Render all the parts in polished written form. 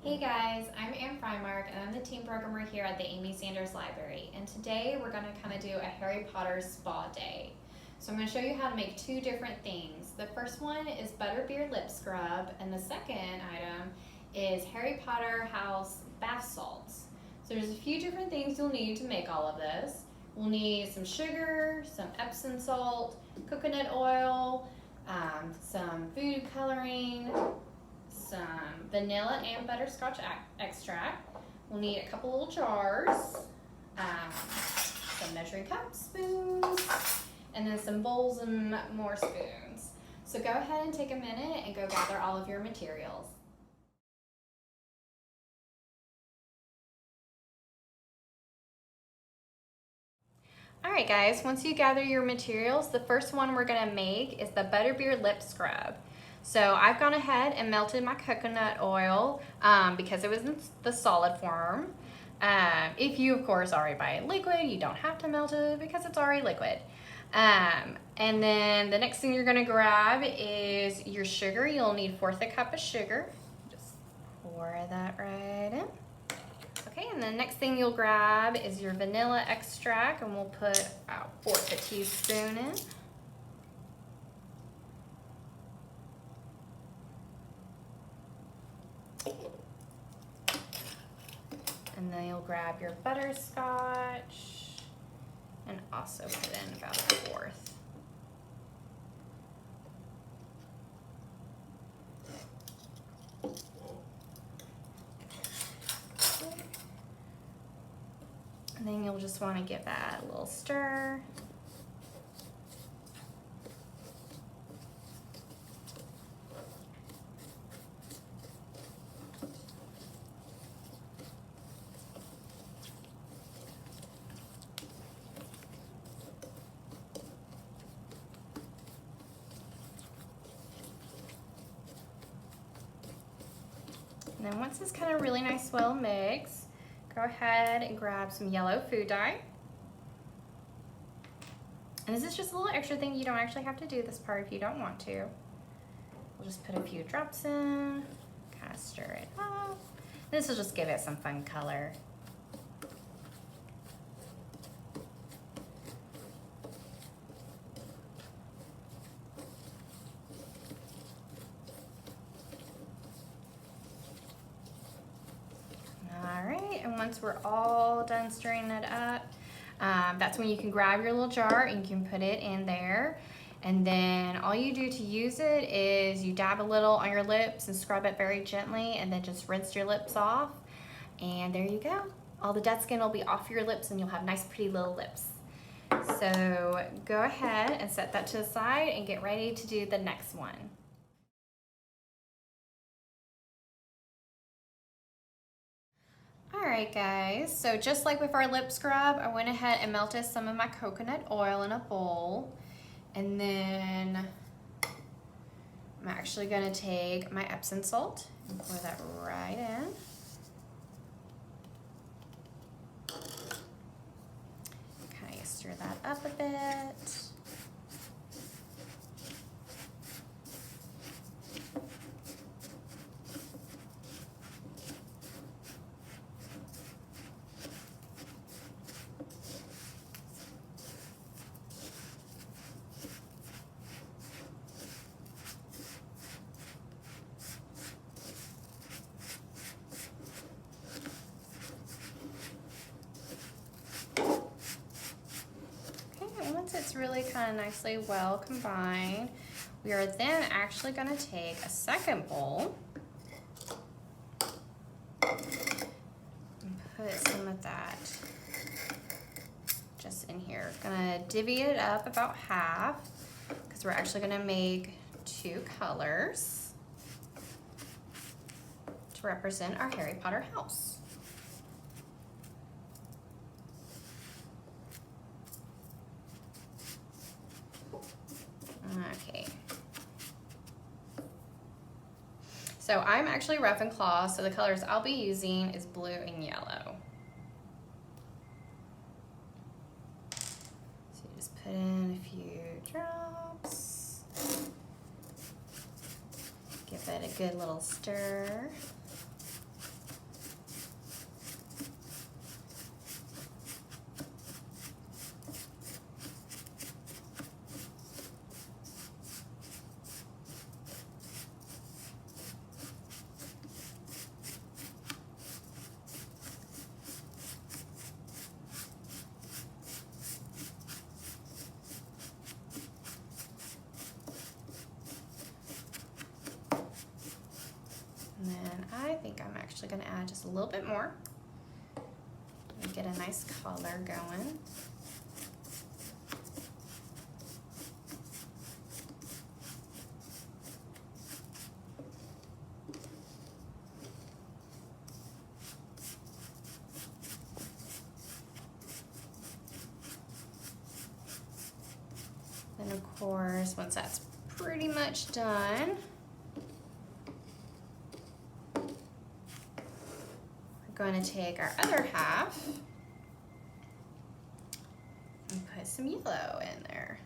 Hey guys, I'm Ann Frymark and I'm the team programmer here at the Amy Sanders Library, and today we're going to kind of do a Harry Potter spa day. So I'm going to show you how to make two different things. The first one is Butterbeer Lip Scrub, and the second item is Harry Potter House Bath Salts. So there's a few different things you'll need to make all of this. We'll need some sugar, some Epsom salt, coconut oil, some food coloring, some vanilla and butterscotch extract. We'll need a couple little jars, some measuring cups, spoons, and then some bowls and more spoons. So go ahead and take a minute and go gather all of your materials. Alright guys, once you gather your materials, the first one we're going to make is the Butterbeer Lip Scrub. So I've gone ahead and melted my coconut oil because it was in the solid form. If you of course already buy it liquid, you don't have to melt it because it's already liquid. And then the next thing you're going to grab is your sugar. You'll need 1/4 cup of sugar. Just pour that right in. Okay, and the next thing you'll grab is your vanilla extract, and we'll put about 1/4 teaspoon in. And then you'll grab your butterscotch and also put in about 1/4. And then you'll just want to give that a little stir. And then once it's kind of really nice, well mixed, go ahead and grab some yellow food dye. And this is just a little extra thing. You don't actually have to do this part if you don't want to. We'll just put a few drops in, kind of stir it up. This will just give it some fun color. Alright, and once we're all done stirring it up, that's when you can grab your little jar and you can put it in there. And then all you do to use it is you dab a little on your lips and scrub it very gently, and then just rinse your lips off. And there you go. All the dead skin will be off your lips and you'll have nice pretty little lips. So go ahead and set that to the side and get ready to do the next one. Alright guys, so just like with our lip scrub, I went ahead and melted some of my coconut oil in a bowl. And then I'm actually going to take my Epsom salt and pour that right in. Kind of stir that up a bit. Once it's really kind of nicely well combined, we are then actually going to take a second bowl and put some of that just in here. Going to divvy it up about half because we're actually going to make 2 colors to represent our Harry Potter house. Okay. So I'm actually Ravenclaw, so the colors I'll be using is blue and yellow. So you just put in a few drops. Give it a good little stir. And I think I'm actually gonna add just a little bit more and get a nice color going. And of course, once that's pretty much done, we're going to take our other half and put some yellow in there.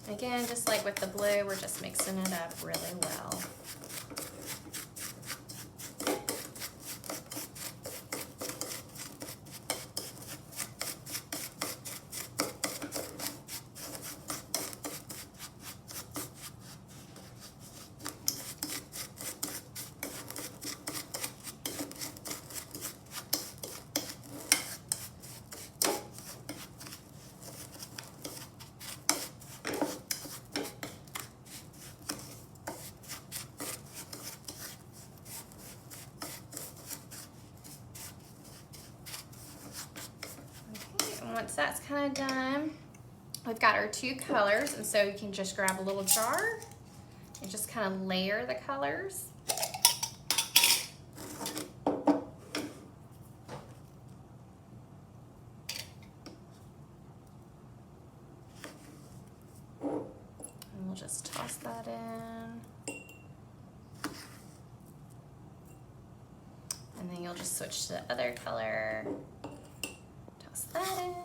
Again, just like with the blue, we're just mixing it up really well. Once that's kind of done, we've got our two colors, and so you can just grab a little jar and just kind of layer the colors. And we'll just toss that in. And then you'll just switch to the other color. Toss that in.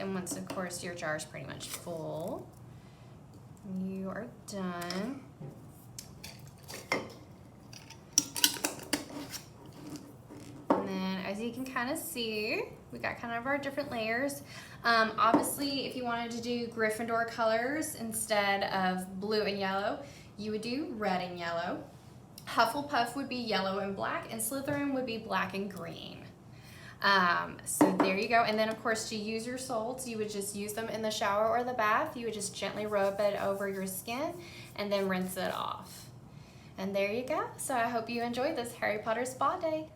And once, of course, your jar is pretty much full, you are done. And then, as you can kind of see, we got kind of our different layers. Obviously, if you wanted to do Gryffindor colors instead of blue and yellow, you would do red and yellow. Hufflepuff would be yellow and black, and Slytherin would be black and green. So there you go. And then of course, to use your salts, you would just use them in the shower or the bath. You would just gently rub it over your skin and then rinse it off. And there you go. So I hope you enjoyed this Harry Potter spa day.